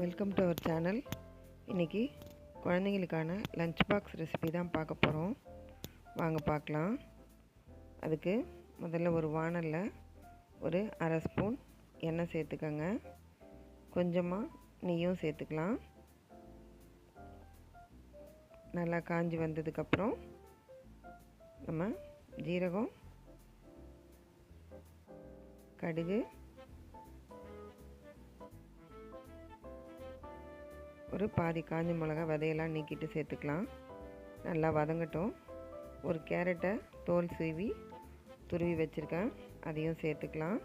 Welcome to our channel. இன்றைக்கி குழந்தைங்களுக்கான lunch box recipe தான் பார்க்க போகிறோம். வாங்க பார்க்கலாம். அதுக்கு முதல்ல ஒரு வாணலில் ஒரு அரை ஸ்பூன் எண்ணெய் சேர்த்துக்கோங்க. கொஞ்சமாக நெய்யும் சேர்த்துக்கலாம். நல்லா காஞ்சி வந்ததுக்கப்புறம் நம்ம ஜீரகம், கடுகு, ஒரு பாதி காஞ்ச மிளகா விதையெல்லாம் நீக்கிட்டு சேர்த்துக்கலாம். நல்லா வதங்கட்டும். ஒரு கேரட்டை தோல் சீவி துருவி வச்சுருக்கேன், அதையும் சேர்த்துக்கலாம்.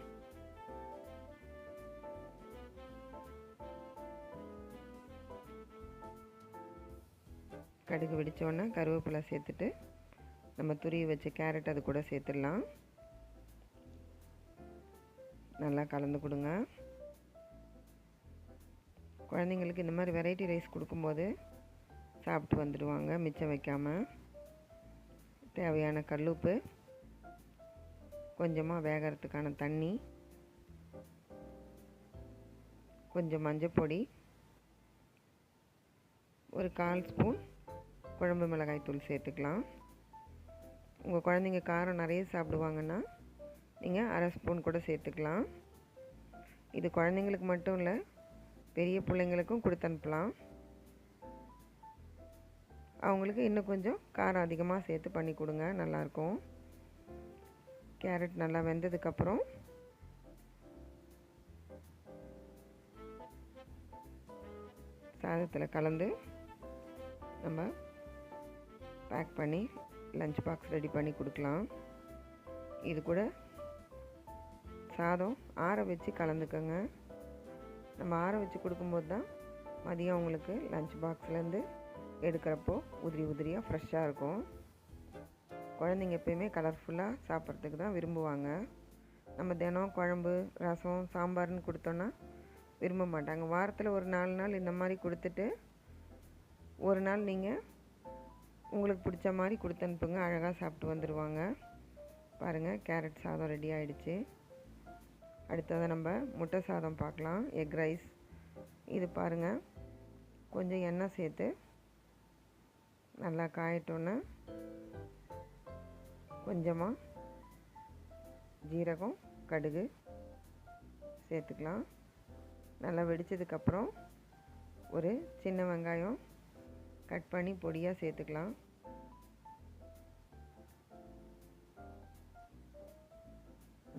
கடுகு வெடித்தோடனே கருவேப்பிலை சேர்த்துட்டு நம்ம துருவி வச்ச கேரட் அது கூட சேர்த்துடலாம். நல்லா கலந்து கொடுங்க. குழந்தைங்களுக்கு இந்த மாதிரி வெரைட்டி ரைஸ் கொடுக்கும்போது சாப்பிட்டு வந்துடுவாங்க மிச்சம் வைக்காமல். தேவையான கல்லுப்பு, கொஞ்சமாக வேகிறதுக்கான தண்ணி, கொஞ்சம் மஞ்சப்பொடி, ஒரு 1/4 ஸ்பூன் குழம்பு மிளகாய் தூள் சேர்த்துக்கலாம். உங்கள் குழந்தைங்க காரம் நிறைய சாப்பிடுவாங்கன்னா நீங்கள் அரை ஸ்பூன் கூட சேர்த்துக்கலாம். இது குழந்தைங்களுக்கு மட்டும் இல்லை, பெரிய பிள்ளைங்களுக்கும் கொடுத்து அனுப்பலாம். அவங்களுக்கு இன்னும் கொஞ்சம் காரம் அதிகமாக சேர்த்து பண்ணி கொடுங்க, நல்லாயிருக்கும். கேரட் நல்லா வெந்ததுக்கப்புறம் சாதத்தில் கலந்து நம்ம பேக் பண்ணி லஞ்ச் பாக்ஸ் ரெடி பண்ணி கொடுக்கலாம். இது கூட சாதம் ஆற வச்சு கலந்துக்கோங்க. நம்ம ஆற வச்சு கொடுக்கும்போது தான் மதியம் அவங்களுக்கு லஞ்ச் பாக்ஸ்லேருந்து எடுக்கிறப்போ உதிரி உதிரியாக ஃப்ரெஷ்ஷாக இருக்கும். குழந்தைங்க எப்போயுமே கலர்ஃபுல்லாக சாப்பிட்றதுக்கு தான் விரும்புவாங்க. நம்ம தினம் குழம்பு, ரசம், சாம்பார்னு கொடுத்தோன்னா விரும்ப மாட்டாங்க. வாரத்தில் ஒரு 4 நாள் இந்த மாதிரி கொடுத்துட்டு ஒரு நாள் நீங்கள் உங்களுக்கு பிடிச்ச மாதிரி கொடுத்து அனுப்புங்க, அழகாக சாப்பிட்டு வந்துடுவாங்க. பாருங்கள், கேரட் சாதம் ரெடி ஆகிடுச்சு. அடுத்தது நம்ம முட்டை சாதம் பார்க்கலாம், எக் ரைஸ். இது பாருங்கள், கொஞ்சம் எண்ணெய் சேர்த்து நல்லா காயட்டோன்னே கொஞ்சமாக ஜீரகம், கடுகு சேர்த்துக்கலாம். நல்லா வெடித்ததுக்கப்புறம் ஒரு சின்ன வெங்காயம் கட் பண்ணி பொடியாக சேர்த்துக்கலாம்.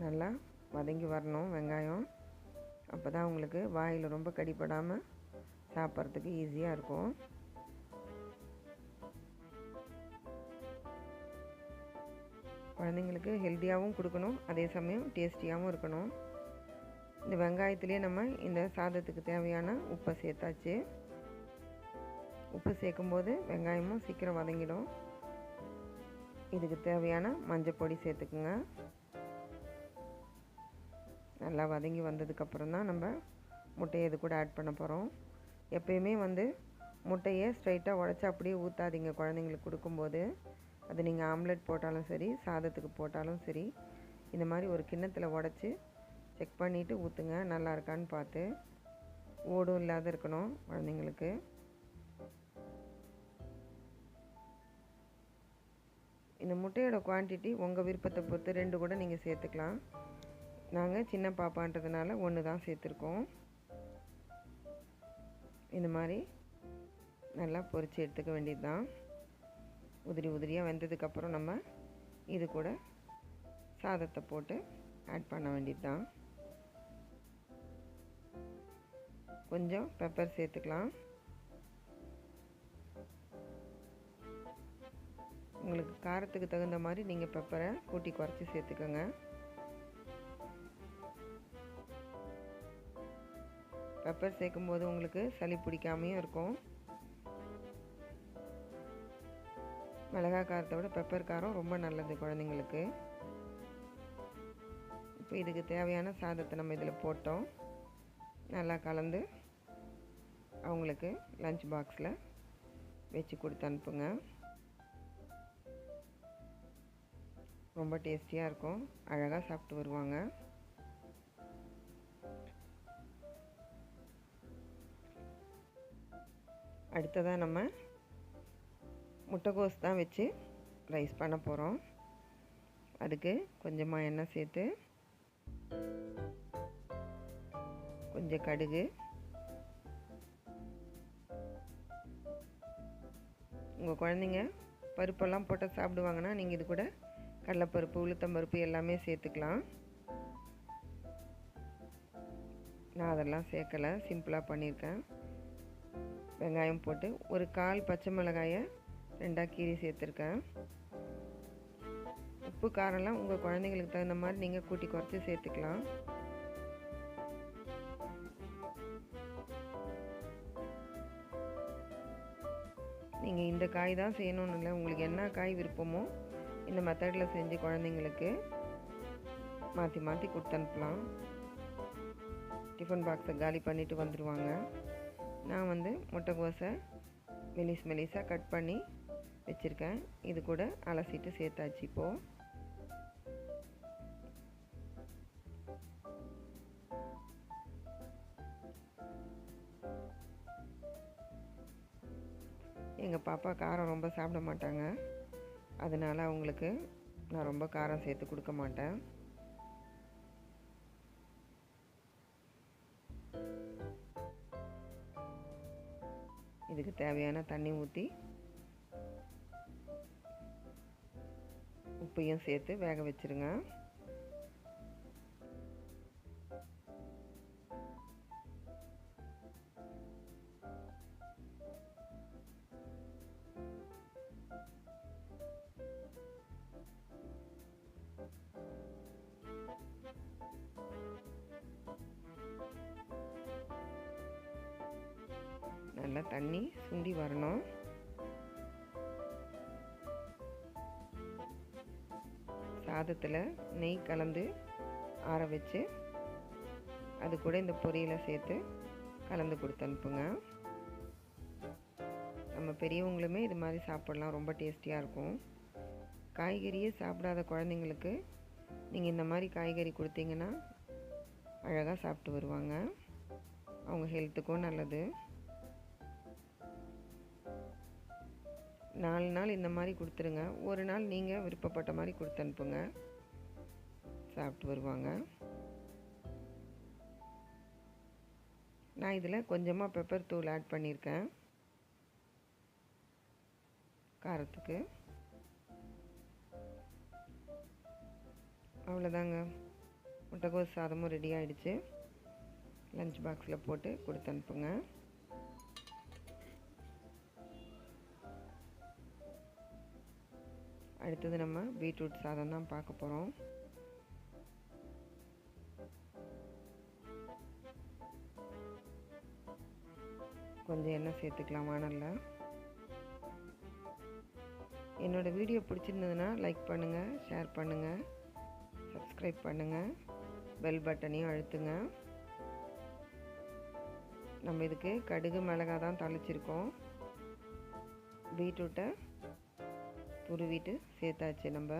நல்லா வதங்கி வரணும் வெங்காயம். அப்போ தான் உங்களுக்கு வாயில் ரொம்ப கடிப்படாமல் சாப்பிட்றதுக்கு ஈஸியாக இருக்கும். குழந்தைங்களுக்கு ஹெல்த்தியாகவும் கொடுக்கணும், அதே சமயம் டேஸ்டியாகவும் இருக்கணும். இந்த வெங்காயத்துலேயே நம்ம இந்த சாதத்துக்கு தேவையான உப்பை சேர்த்தாச்சு. உப்பு சேர்க்கும்போது வெங்காயமும் சீக்கிரம் வதங்கிடும். இதுக்கு தேவையான மஞ்சள் பொடி சேர்த்துக்குங்க. நல்லா வதங்கி வந்ததுக்கப்புறம் தான் நம்ம முட்டையை இது கூட ஆட் பண்ண போகிறோம். எப்பயுமே முட்டையை ஸ்ட்ரைட்டாக உடச்சி அப்படியே ஊற்றாதீங்க குழந்தைங்களுக்கு கொடுக்கும்போது. அது நீங்கள் ஆம்லெட் போட்டாலும் சரி, சாதத்துக்கு போட்டாலும் சரி, இந்த மாதிரி ஒரு கிண்ணத்தில் உடச்சி செக் பண்ணிவிட்டு ஊற்றுங்க, நல்லா இருக்கான்னு பார்த்து. ஓடும் இல்லாத இருக்கணும் குழந்தைங்களுக்கு. இந்த முட்டையோட குவான்டிட்டி உங்கள் விருப்பத்தை பொறுத்து 2 கூட நீங்கள் சேர்த்துக்கலாம். நாங்கள் சின்ன பாப்பான்றதுனால 1 தான் சேர்த்துருக்கோம். இந்த மாதிரி நல்லா பொரித்து எடுத்துக்க வேண்டியது தான். உதிரி உதிரியாக வெந்ததுக்கப்புறம் நம்ம இது கூட சாதத்தை போட்டு ஆட் பண்ண வேண்டியது தான். கொஞ்சம் பெப்பர் சேர்த்துக்கலாம். உங்களுக்கு காரத்துக்கு தகுந்த மாதிரி நீங்கள் பெப்பரை கூட்டி குறைச்சி சேர்த்துக்கோங்க. பெப்பர் சேர்க்கும்போது உங்களுக்கு சளி பிடிக்காமையும் இருக்கும். மிளகாய் காரத்தை விட பெப்பர் காரம் ரொம்ப நல்லது குழந்தைங்களுக்கு. இப்போ இதுக்கு தேவையான சாதத்தை நம்ம இதில் போட்டோம். நல்லா கலந்து அவங்களுக்கு லஞ்ச் பாக்ஸில் வச்சு கொடுத்து அனுப்புங்க. ரொம்ப டேஸ்டியாக இருக்கும், அழகாக சாப்பிட்டு வருவாங்க. அடுத்ததாக நம்ம முட்டைகோஸ் தான் வச்சு ரைஸ் பண்ண போகிறோம். அதுக்கு கொஞ்சமாக எண்ணெய் சேர்த்து கொஞ்சம் கடுகு, உங்கள் குழந்தைங்க பருப்பெல்லாம் போட்டு சாப்பிடுவாங்கன்னா நீங்கள் இது கூட கடலைப்பருப்பு, உளுத்தம்பருப்பு எல்லாமே சேர்த்துக்கலாம். நான் அதெல்லாம் சேர்க்கலை, சிம்பிளாக பண்ணியிருக்கேன். வெங்காயம் போட்டு ஒரு 1/4 பச்சை மிளகாயை 2ஆக கீறி சேர்த்துருக்கேன். உப்பு காரம்லாம் உங்கள் குழந்தைங்களுக்கு தகுந்த மாதிரி நீங்கள் கூட்டி குறைச்சி சேர்த்துக்கலாம். நீங்கள் இந்த காய் தான் செய்யணும்னு இல்லை, உங்களுக்கு என்ன காய் விருப்பமோ இந்த மெத்தடில் செஞ்சு குழந்தைங்களுக்கு மாற்றி மாற்றி கொடுத்து அனுப்பலாம். டிஃபன் பாக்ஸை காலி பண்ணிவிட்டு வந்துடுவாங்க. நான் முட்டைகோஸை மெலிசாக கட் பண்ணி வச்சுருக்கேன். இது கூட அலசிட்டு சேர்த்தாச்சு. இப்போது எங்கள் பாப்பா காரம் ரொம்ப சாப்பிட மாட்டாங்க, அதனால் அவங்களுக்கு நான் ரொம்ப காரம் சேர்த்து கொடுக்க மாட்டேன். இதுக்கு தேவையான தண்ணி ஊற்றி உப்பையும் சேர்த்து வேக வச்சுருங்க. நல்லா தண்ணி சுண்டி வரணும். சாதத்தில் நெய் கலந்து ஆற வச்சு அது கூட இந்த பொரியலை சேர்த்து கலந்து கொடுத்து அனுப்புங்க. நம்ம பெரியவங்களுமே இது மாதிரி சாப்பிடலாம், ரொம்ப டேஸ்டியாக இருக்கும். காய்கறியே சாப்பிடாத குழந்தைங்களுக்கு நீங்கள் இந்த மாதிரி காய்கறி கொடுத்தீங்கன்னா அழகாக சாப்பிட்டு வருவாங்க. அவங்க ஹெல்த்துக்கும் நல்லது. 4 நாள் இந்த மாதிரி கொடுத்துருங்க. ஒரு நாள் நீங்கள் விருப்பப்பட்ட மாதிரி கொடுத்து அனுப்புங்க, சாப்பிட்டு வருவாங்க. நான் இதில் கொஞ்சமாக பெப்பர் தூள் ஆட் பண்ணியிருக்கேன் காரத்துக்கு. அவ்வளோதாங்க, முட்டைகோஸ் சாதமும் ரெடி ஆகிடுச்சு. லஞ்ச் பாக்ஸில் போட்டு கொடுத்து அனுப்புங்க. அடுத்தது நம்ம பீட்ரூட் சாதம் தான் பார்க்க போகிறோம். கொஞ்சம் எண்ணெய் சேர்த்துக்கலாம் வானலில். என்னோடய வீடியோ பிடிச்சிருந்ததுன்னா லைக் பண்ணுங்கள், ஷேர் பண்ணுங்கள், சப்ஸ்கிரைப் பண்ணுங்கள், பெல் பட்டனையும் அழுத்துங்க. நம்ம இதுக்கு கடுகு மிளகாய் தான் தாளிச்சிருக்கோம். பீட்ரூட்டை துருவிட்டு சேர்த்தாச்சு. நம்ம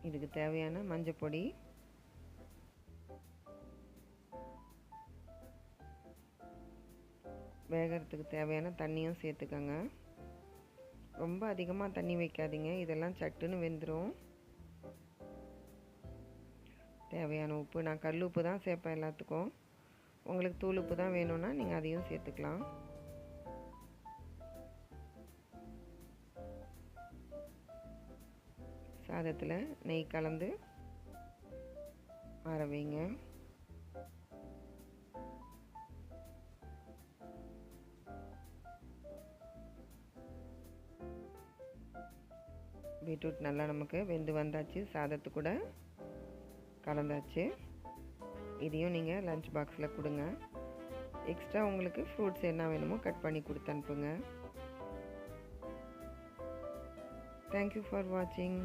இதுக்கு தேவையான மஞ்சள் பொடி, வேகிறதுக்கு தேவையான தண்ணியும் சேர்த்துக்கோங்க. ரொம்ப அதிகமாக தண்ணி வைக்காதீங்க, இதெல்லாம் சட்டுன்னு வெந்துடும். தேவையான உப்பு, நான் கல் உப்பு தான் சேர்ப்பேன் எல்லாத்துக்கும். உங்களுக்கு தூள் உப்பு தான் வேணும்னா நீங்கள் அதையும் சேர்த்துக்கலாம். சாதத்தில் நெய் கலந்து ஆற வைங்க. பீட்ரூட் நல்லா நமக்கு வெந்து வந்தாச்சு, சாதத்து கூட கலந்தாச்சு. இதையும் நீங்கள் லஞ்ச் பாக்ஸில் கொடுங்க. எக்ஸ்ட்ரா உங்களுக்கு ஃப்ரூட்ஸ் என்ன வேணுமோ கட் பண்ணி கொடுத்து அனுப்புங்க. தேங்க்யூ ஃபார் வாட்சிங்.